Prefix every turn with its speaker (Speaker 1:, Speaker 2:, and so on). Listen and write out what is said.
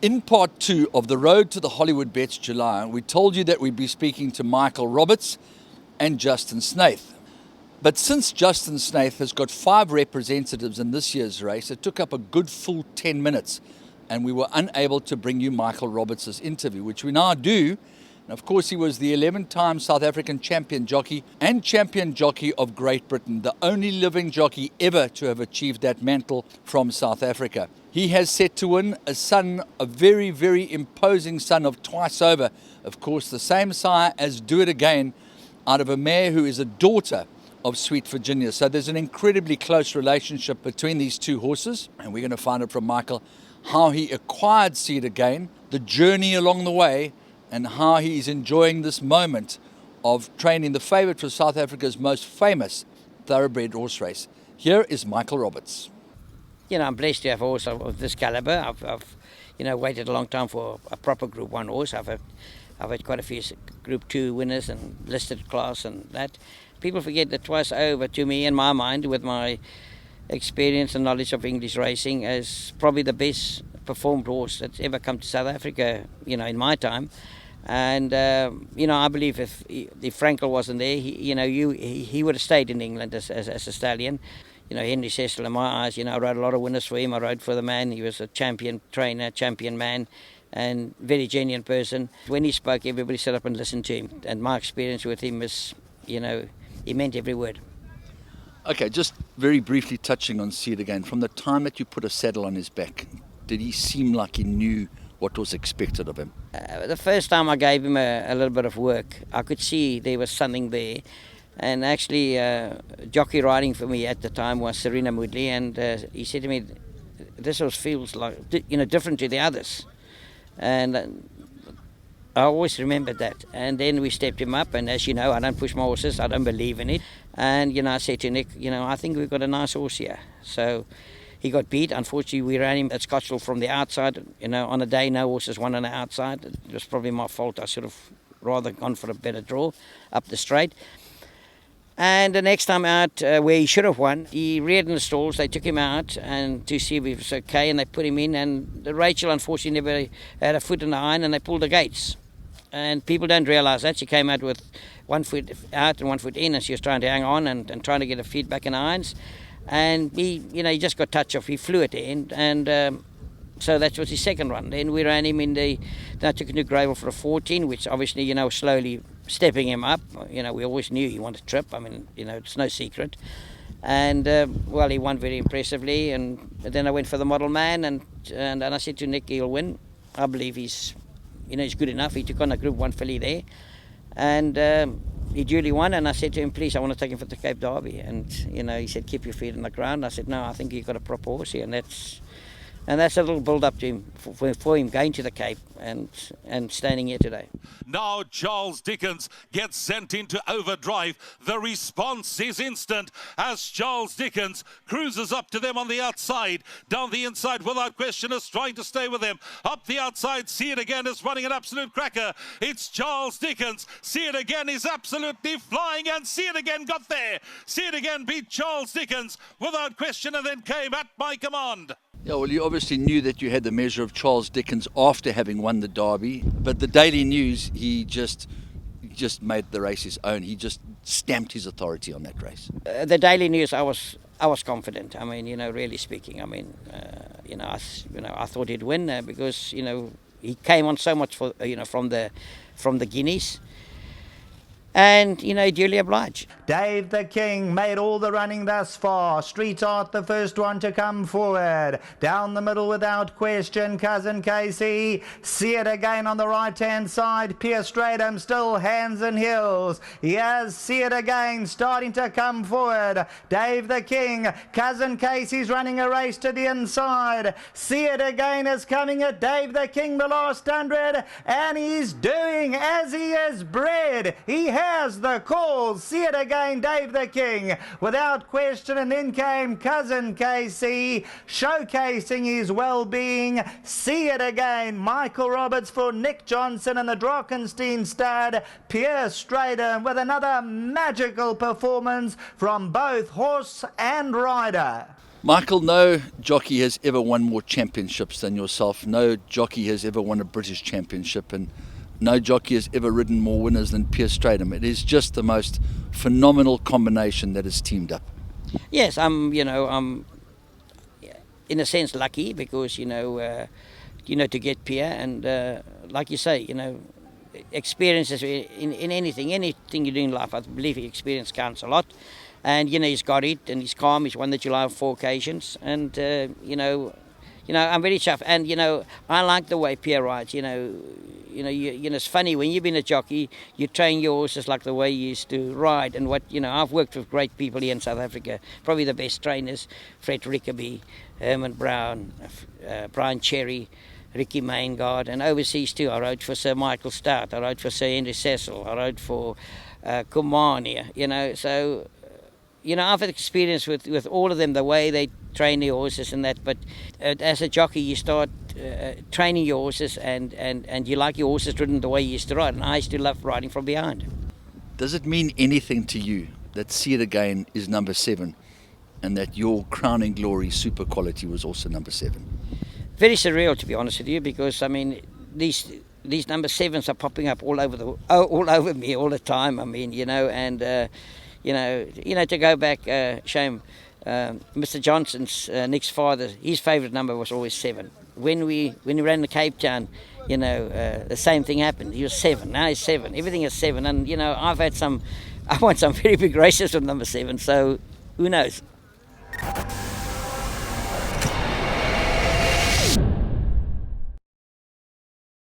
Speaker 1: In part 2 of the Road to the Hollywood Bets July, we told you that we'd be speaking to Michael Roberts and Justin Snaith. But since Justin Snaith has got 5 representatives in this year's race, it took up a good full 10 minutes, and we were unable to bring you Michael Roberts' interview, which we now do. And of course, he was the 11-time South African champion jockey and champion jockey of Great Britain, the only living jockey ever to have achieved that mantle from South Africa. He has set to win a son, a very, very imposing son of twice over. Of course, the same sire as Do It Again, out of a mare who is a daughter of Sweet Virginia. So there's an incredibly close relationship between these two horses. And we're going to find out from Michael how he acquired See It Again, the journey along the way, and how he's enjoying this moment of training the favourite for South Africa's most famous thoroughbred horse race. Here is Michael Roberts.
Speaker 2: You know, I'm blessed to have a horse of this calibre. I've waited a long time for a proper Group 1 horse. I've had quite a few Group 2 winners and listed class and that. People forget that twice over, to me, in my mind, with my experience and knowledge of English racing, is probably the best performed horse that's ever come to South Africa, in my time. And, I believe if Frankel wasn't there, he would have stayed in England as a stallion. Henry Cecil, in my eyes, I rode a lot of winners for him. I rode for the man. He was a champion trainer, champion man, and very genuine person. When he spoke, everybody stood up and listened to him. And my experience with him was, he meant every word.
Speaker 1: Okay, just very briefly touching on See It Again. From the time that you put a saddle on his back, did he seem like he knew what was expected of him?
Speaker 2: The first time I gave him a little bit of work, I could see there was something there. And actually, jockey riding for me at the time was Serena Moodley, and he said to me, this horse feels like, different to the others. And I always remembered that. And then we stepped him up, and as you know, I don't push my horses, I don't believe in it. And, I said to Nick, I think we've got a nice horse here. So he got beat. Unfortunately, we ran him at Scottsville from the outside. On a day, no horses won on the outside. It was probably my fault. I should have rather gone for a better draw up the straight. And the next time out, where he should have won, he reared in the stalls. They took him out and to see if he was okay, and they put him in. And Rachel, unfortunately, never had a foot in the iron, and they pulled the gates. And people don't realise that. She came out with 1 foot out and 1 foot in, and she was trying to hang on and trying to get her feet back in the irons. And he just got touch off. He flew at the end, and so that was his second run. Then we ran him then I took him to Gravel for a 14, which obviously, slowly stepping him up. We always knew he wanted to trip. I mean, it's no secret. And, he won very impressively. And then I went for the Model Man, and I said to Nick, he'll win. I believe he's good enough. He took on a Group 1 filly there. And he duly won, and I said to him, please, I want to take him for the Cape Derby. And, he said, keep your feet on the ground. I said, no, I think you've got a proper horse here. And that's a little build-up to him, for him going to the Cape and standing here today.
Speaker 3: Now Charles Dickens gets sent into overdrive. The response is instant as Charles Dickens cruises up to them on the outside. Down the inside, without question, is trying to stay with them. Up the outside, See It Again is running an absolute cracker. It's Charles Dickens. See It Again is absolutely flying, and See It Again got there. See It Again beat Charles Dickens without question, and then came at my command.
Speaker 1: Yeah, well, you obviously knew that you had the measure of Charles Dickens after having won the Derby, but the Daily News, he just made the race his own. He just stamped his authority on that race.
Speaker 2: The Daily News, I was confident. I mean, really speaking. I mean, I thought he'd win because he came on so much for from the Guineas. And, duly obliged.
Speaker 4: Dave the King made all the running thus far. Street Art the first one to come forward. Down the middle without question, Cousin Casey. See It Again on the right-hand side. Pierce Stratham still hands and heels. Yes, See It Again starting to come forward. Dave the King. Cousin Casey's running a race to the inside. See It Again is coming at Dave the King the last 100. And he's doing as he is bred. He has the call. See It Again, Dave the King, without question. And then came Cousin Casey, showcasing his well-being. See It Again, Michael Roberts for Nick Johnson and the Drakenstein stud. Pierce Stratham with another magical performance from both horse and rider.
Speaker 1: Michael, no jockey has ever won more championships than yourself. No jockey has ever won a British championship, and no jockey has ever ridden more winners than Pierce Stratum. It is just the most phenomenal combination that is teamed up.
Speaker 2: Yes, I'm in a sense lucky because to get Pierre, and like you say, experiences in anything you do in life. I believe experience counts a lot. And he's got it, and he's calm. He's won the July on 4 occasions, and I'm very chuffed. And I like the way Pierre rides. It's funny when you've been a jockey, you train your horses like the way you used to ride. And I've worked with great people here in South Africa. Probably the best trainers: Fred Rickaby, Herman Brown, Brian Cherry, Ricky Maingard, and overseas too. I rode for Sir Michael Stout. I rode for Sir Henry Cecil. I rode for Kumania. So. I've had experience with all of them, the way they train their horses and that. But as a jockey, you start training your horses, and you like your horses ridden the way you used to ride. And I used to love riding from behind.
Speaker 1: Does it mean anything to you that See It Again is number 7, and that your crowning glory Super Quality was also number 7?
Speaker 2: Very surreal, to be honest with you, because these number 7s are popping up all over me all the time. To go back, shame, Mr. Johnson's Nick's father, his favourite number was always 7. When we ran the Cape Town, the same thing happened. He was 7. Now he's 7. Everything is 7. And I won some very big races with number 7. So who knows?